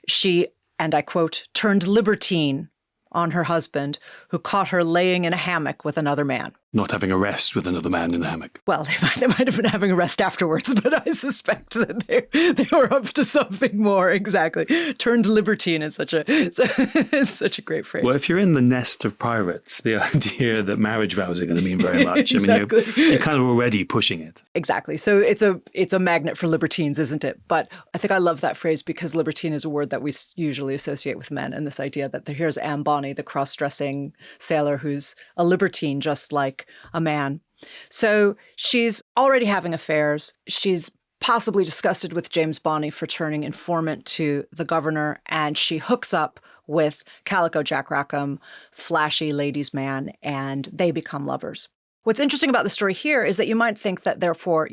she, and I quote, turned libertine on her husband, who caught her laying in a hammock with another man. Not having a rest with another man in the hammock. Well, they might have been having a rest afterwards, but I suspect that they were up to something more. Exactly. Turned libertine is such a great phrase. Well, if you're in the nest of pirates, the idea that marriage vows are going to mean very much. Exactly. I mean, you're kind of already pushing it. Exactly. So it's a magnet for libertines, isn't it? But I think I love that phrase because libertine is a word that we usually associate with men, and this idea that here's Anne Bonny, the cross-dressing sailor who's a libertine, just like a man. So she's already having affairs. She's possibly disgusted with James Bonny for turning informant to the governor, and she hooks up with Calico Jack Rackham, flashy ladies' man, and they become lovers. What's interesting about the story here is that you might think that therefore,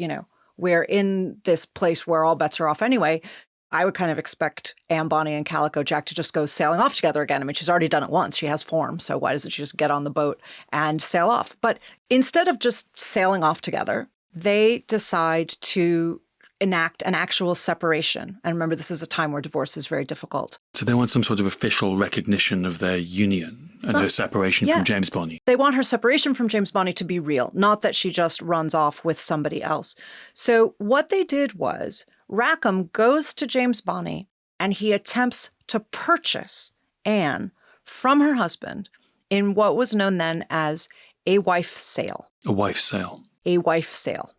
we're in this place where all bets are off anyway. I would kind of expect Anne Bonny and Calico Jack to just go sailing off together again. I mean, she's already done it once. She has form. So why doesn't she just get on the boat and sail off? But instead of just sailing off together, they decide to enact an actual separation. And remember, this is a time where divorce is very difficult. So they want some sort of official recognition of their union and her separation from James Bonny. They want her separation from James Bonny to be real, not that she just runs off with somebody else. So what they did was Rackham goes to James Bonny and he attempts to purchase Anne from her husband in what was known then as a wife sale. A wife sale. A wife sale.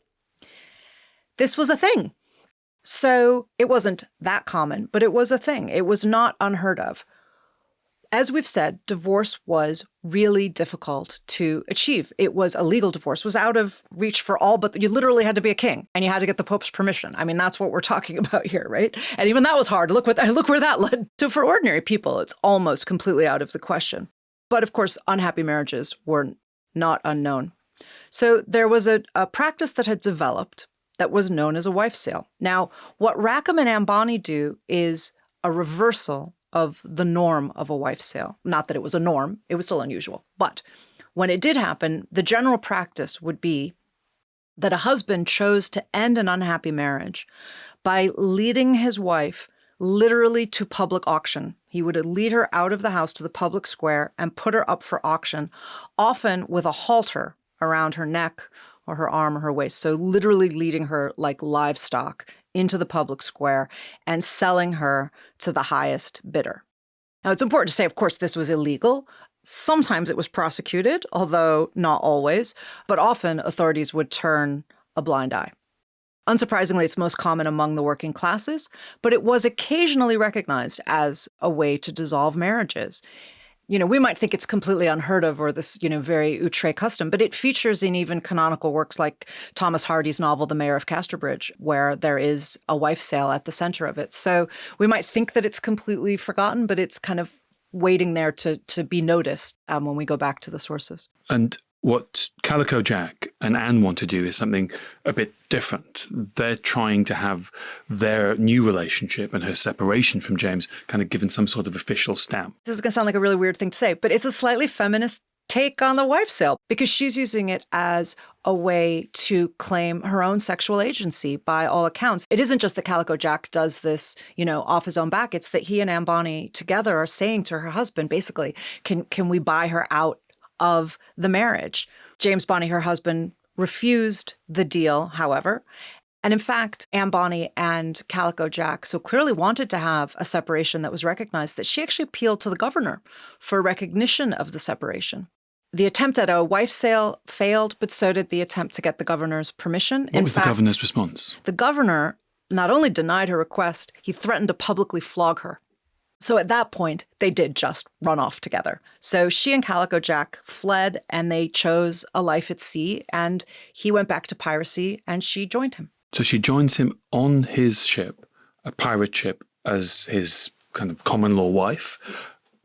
This was a thing. So it wasn't that common, but it was a thing. It was not unheard of. As we've said, divorce was really difficult to achieve. It was a legal divorce, was out of reach for all, but you literally had to be a king and you had to get the Pope's permission. I mean, that's what we're talking about here, right? And even that was hard. Look where that led. So for ordinary people, it's almost completely out of the question. But of course, unhappy marriages weren't not unknown. So there was a practice that had developed that was known as a wife sale. Now, what Rackham and Anne Bonny do is a reversal of the norm of a wife sale. Not that it was a norm, it was still unusual. But when it did happen, the general practice would be that a husband chose to end an unhappy marriage by leading his wife literally to public auction. He would lead her out of the house to the public square and put her up for auction, often with a halter around her neck or her arm or her waist. So literally leading her like livestock into the public square and selling her to the highest bidder. Now, it's important to say, of course, this was illegal. Sometimes it was prosecuted, although not always, but often authorities would turn a blind eye. Unsurprisingly, it's most common among the working classes, but it was occasionally recognized as a way to dissolve marriages. We might think it's completely unheard of or this, very outre custom, but it features in even canonical works like Thomas Hardy's novel, The Mayor of Casterbridge, where there is a wife sale at the center of it. So we might think that it's completely forgotten, but it's kind of waiting there to be noticed when we go back to the sources. And what Calico Jack and Anne want to do is something a bit different. They're trying to have their new relationship and her separation from James kind of given some sort of official stamp. This is going to sound like a really weird thing to say, but it's a slightly feminist take on the wife sale because she's using it as a way to claim her own sexual agency by all accounts. It isn't just that Calico Jack does this, off his own back. It's that he and Anne Bonny together are saying to her husband, basically, can we buy her out of the marriage? James Bonny, her husband, refused the deal, however. And in fact, Anne Bonny and Calico Jack so clearly wanted to have a separation that was recognized that she actually appealed to the governor for recognition of the separation. The attempt at a wife sale failed, but so did the attempt to get the governor's permission. What was the governor's response? The governor not only denied her request, he threatened to publicly flog her. So at that point, they did just run off together. So she and Calico Jack fled and they chose a life at sea, and he went back to piracy and she joined him. So she joins him on his ship, a pirate ship, as his kind of common law wife,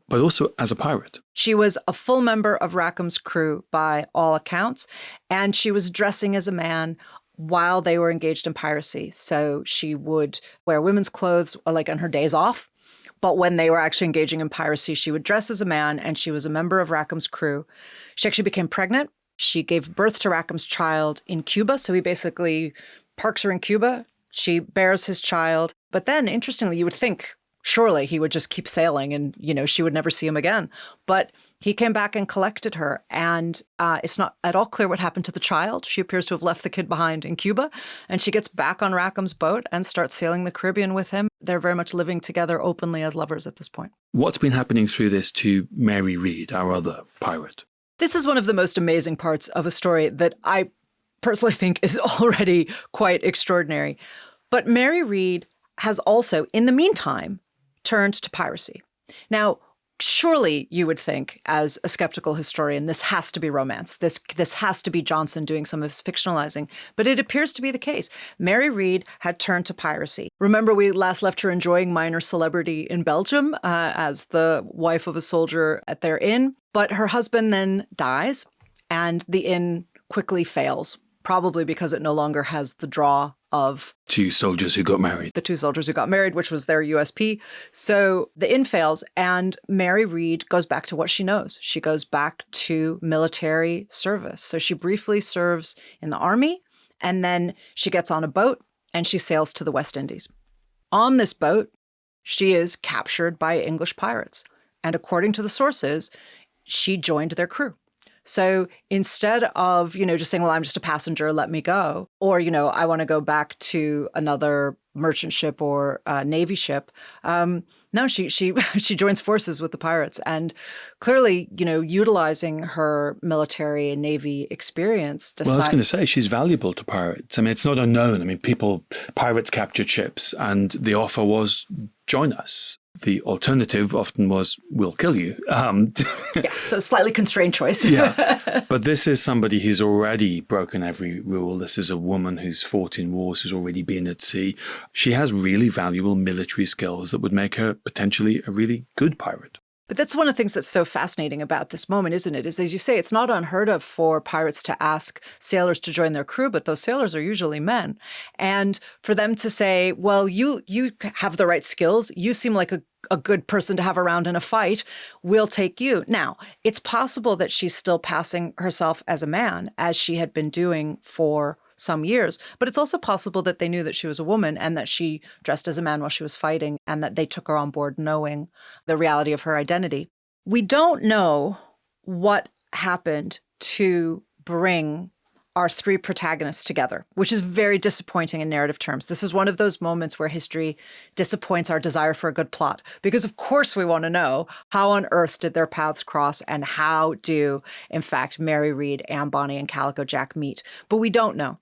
but also as a pirate. She was a full member of Rackham's crew by all accounts, and she was dressing as a man while they were engaged in piracy. So she would wear women's clothes like on her days off. But when they were actually engaging in piracy, she would dress as a man, and she was a member of Rackham's crew. She actually became pregnant. She gave birth to Rackham's child in Cuba. So he basically parks her in Cuba. She bears his child. But then, interestingly, you would think, surely he would just keep sailing and, she would never see him again. But he came back and collected her. And it's not at all clear what happened to the child. She appears to have left the kid behind in Cuba. And she gets back on Rackham's boat and starts sailing the Caribbean with him. They're very much living together openly as lovers at this point. What's been happening through this to Mary Read, our other pirate? This is one of the most amazing parts of a story that I personally think is already quite extraordinary. But Mary Read has also, in the meantime, turned to piracy. Now, surely you would think, as a skeptical historian, this has to be romance. This has to be Johnson doing some of his fictionalizing. But it appears to be the case. Mary Read had turned to piracy. Remember, we last left her enjoying minor celebrity in Belgium as the wife of a soldier at their inn. But her husband then dies, and the inn quickly fails, probably because it no longer has the draw of two soldiers who got married. The two soldiers who got married, which was their USP. So the inn fails, and Mary Read goes back to what she knows. She goes back to military service. So she briefly serves in the army, and then she gets on a boat and she sails to the West Indies. On this boat, she is captured by English pirates. And according to the sources, she joined their crew. So instead of, just saying, well, I'm just a passenger, let me go, or, I want to go back to another merchant ship or Navy ship. No, she joins forces with the pirates, and clearly, utilizing her military and Navy experience. Well, I was going to say, she's valuable to pirates. I mean, it's not unknown. I mean, pirates captured ships, and the offer was, join us. The alternative often was, we'll kill you. Yeah, so slightly constrained choice. Yeah, but this is somebody who's already broken every rule. This is a woman who's fought in wars, who's already been at sea. She has really valuable military skills that would make her potentially a really good pirate. But that's one of the things that's so fascinating about this moment, isn't it? Is, as you say, it's not unheard of for pirates to ask sailors to join their crew, but those sailors are usually men. And for them to say, well, you have the right skills. You seem like a good person to have around in a fight. We'll take you. Now, it's possible that she's still passing herself as a man, as she had been doing for some years. But it's also possible that they knew that she was a woman and that she dressed as a man while she was fighting and that they took her on board knowing the reality of her identity. We don't know what happened to bring our three protagonists together, which is very disappointing in narrative terms. This is one of those moments where history disappoints our desire for a good plot, because of course we want to know how on earth did their paths cross and how do, in fact, Mary Read, Anne Bonny, and Calico Jack meet. But we don't know.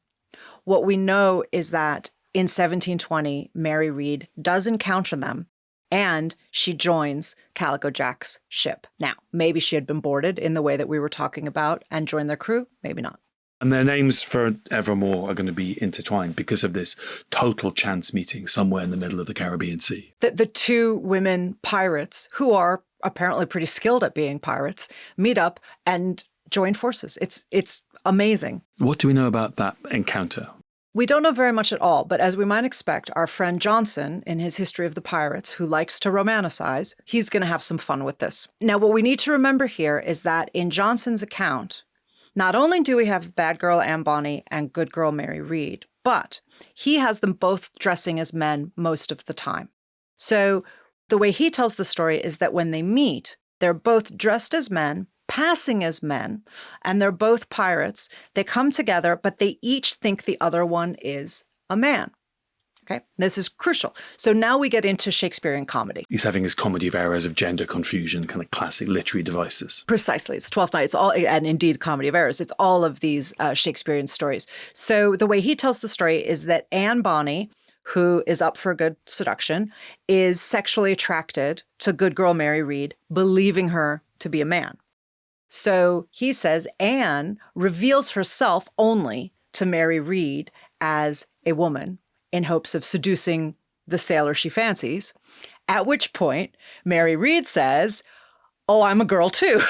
What we know is that in 1720, Mary Read does encounter them and she joins Calico Jack's ship. Now, maybe she had been boarded in the way that we were talking about and joined their crew, maybe not. And their names forevermore are going to be intertwined because of this total chance meeting somewhere in the middle of the Caribbean Sea. The two women pirates, who are apparently pretty skilled at being pirates, meet up and join forces. It's amazing. What do we know about that encounter? We don't know very much at all, but as we might expect, our friend Johnson, in his History of the Pirates, who likes to romanticize, he's going to have some fun with this. Now, what we need to remember here is that in Johnson's account, not only do we have bad girl Anne Bonny and good girl Mary Read, but he has them both dressing as men most of the time. So the way he tells the story is that when they meet, they're both dressed as men, passing as men, and they're both pirates. They come together, but they each think the other one is a man. Okay, this is crucial. So now we get into Shakespearean comedy. He's having his comedy of errors, of gender confusion, kind of classic literary devices. Precisely. It's Twelfth Night. It's all, and indeed comedy of errors. It's all of these Shakespearean stories. So the way he tells the story is that Anne Bonny, who is up for a good seduction, is sexually attracted to good girl Mary Read, believing her to be a man. So he says Anne reveals herself only to Mary Read as a woman in hopes of seducing the sailor she fancies, at which point Mary Read says, "Oh, I'm a girl too."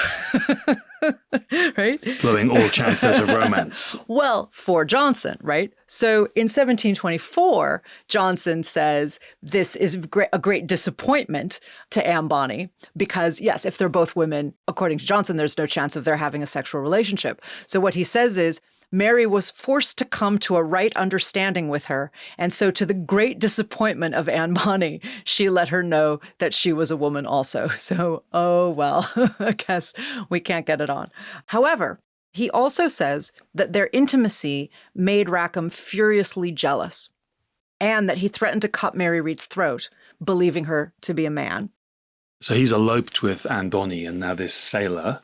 Right? Blowing all chances of romance. Well, for Johnson, right? So in 1724, Johnson says this is a great disappointment to Anne Bonny because, yes, if they're both women, according to Johnson, there's no chance of their having a sexual relationship. So what he says is, Mary was forced to come to a right understanding with her, and so to the great disappointment of Anne Bonny, she let her know that she was a woman also. So, oh well, I guess we can't get it on. However, he also says that their intimacy made Rackham furiously jealous, and that he threatened to cut Mary Read's throat, believing her to be a man. So he's eloped with Anne Bonny, and now this sailor,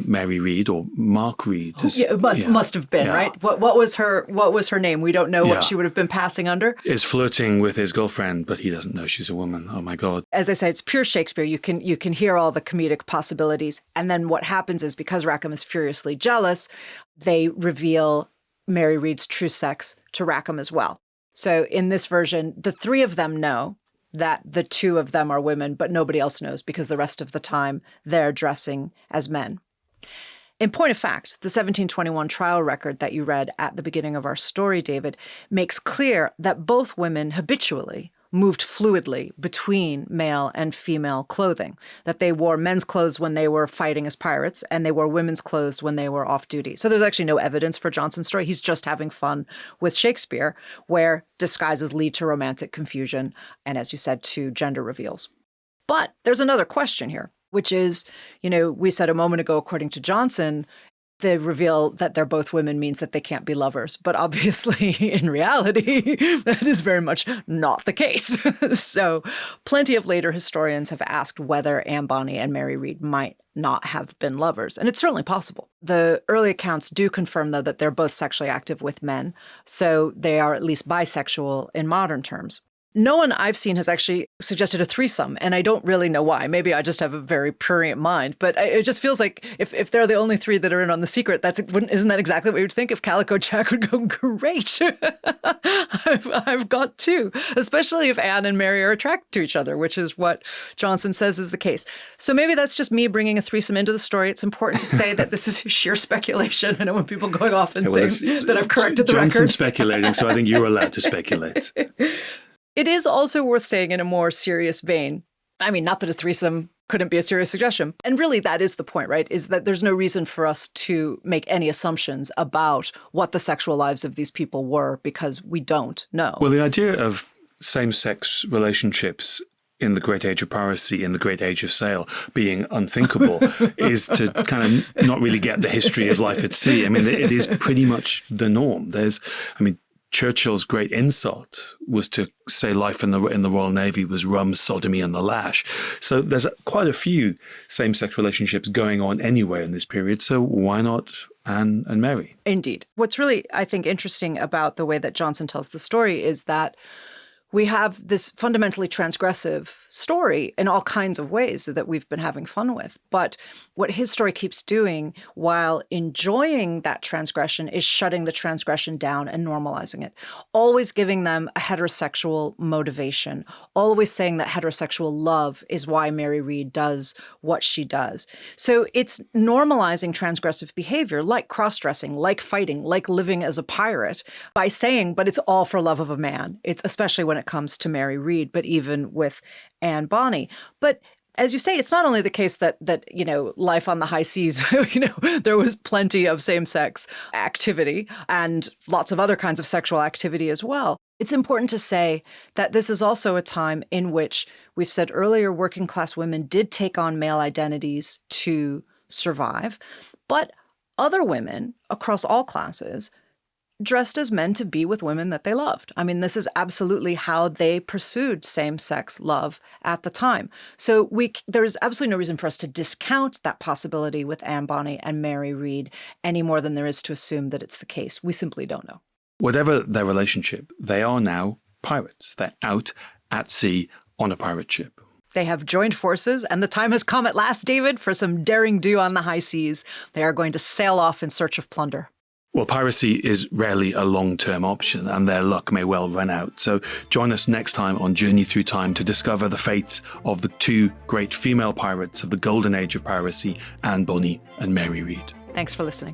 Mary Read or Mark Read. Must have been, right? What was her name? We don't know what she would have been passing under. Is flirting with his girlfriend, but he doesn't know she's a woman. Oh my God. As I said, it's pure Shakespeare. You can hear all the comedic possibilities. And then what happens is, because Rackham is furiously jealous, they reveal Mary Read's true sex to Rackham as well. So in this version, the three of them know that the two of them are women, but nobody else knows because the rest of the time they're dressing as men. In point of fact, the 1721 trial record that you read at the beginning of our story, David, makes clear that both women habitually moved fluidly between male and female clothing, that they wore men's clothes when they were fighting as pirates, and they wore women's clothes when they were off duty. So there's actually no evidence for Johnson's story. He's just having fun with Shakespeare, where disguises lead to romantic confusion and, as you said, to gender reveals. But there's another question here, which is, we said a moment ago, according to Johnson, the reveal that they're both women means that they can't be lovers. But obviously, in reality, that is very much not the case. So plenty of later historians have asked whether Anne Bonny and Mary Read might not have been lovers. And it's certainly possible. The early accounts do confirm, though, that they're both sexually active with men. So they are at least bisexual in modern terms. No one I've seen has actually suggested a threesome, and I don't really know why. Maybe I just have a very prurient mind, but it just feels like if they're the only three that are in on the secret, isn't that exactly what you would think? If Calico Jack would go, great, I've got two, especially if Anne and Mary are attracted to each other, which is what Johnson says is the case. So maybe that's just me bringing a threesome into the story. It's important to say that this is sheer speculation. I don't want people going off and saying that I've corrected the record. Johnson's speculating, so I think you're allowed to speculate. It is also worth saying in a more serious vein. I mean, not that a threesome couldn't be a serious suggestion. And really, that is the point, right? Is that there's no reason for us to make any assumptions about what the sexual lives of these people were, because we don't know. Well, the idea of same-sex relationships in the great age of piracy, in the great age of sail, being unthinkable is to kind of not really get the history of life at sea. I mean, it is pretty much the norm. Churchill's great insult was to say life in the Royal Navy was rum, sodomy, and the lash. So there's quite a few same-sex relationships going on anywhere in this period. So why not Anne and Mary? Indeed. What's really, I think, interesting about the way that Johnson tells the story is that we have this fundamentally transgressive story in all kinds of ways that we've been having fun with. But what his story keeps doing while enjoying that transgression is shutting the transgression down and normalizing it, always giving them a heterosexual motivation, always saying that heterosexual love is why Mary Read does what she does. So it's normalizing transgressive behavior like cross-dressing, like fighting, like living as a pirate by saying, but it's all for love of a man. It's especially when it comes to Mary Read, but even with Anne Bonny. But as you say, it's not only the case that life on the high seas, there was plenty of same-sex activity and lots of other kinds of sexual activity as well. It's important to say that this is also a time in which, we've said earlier, working class women did take on male identities to survive, but other women across all classes dressed as men to be with women that they loved. I mean, this is absolutely how they pursued same-sex love at the time. So there's absolutely no reason for us to discount that possibility with Anne Bonny and Mary Read any more than there is to assume that it's the case. We simply don't know. Whatever their relationship, they are now pirates. They're out at sea on a pirate ship. They have joined forces, and the time has come at last, David, for some daring do on the high seas. They are going to sail off in search of plunder. Well, piracy is rarely a long-term option, and their luck may well run out. So join us next time on Journey Through Time to discover the fates of the two great female pirates of the golden age of piracy, Anne Bonny and Mary Read. Thanks for listening.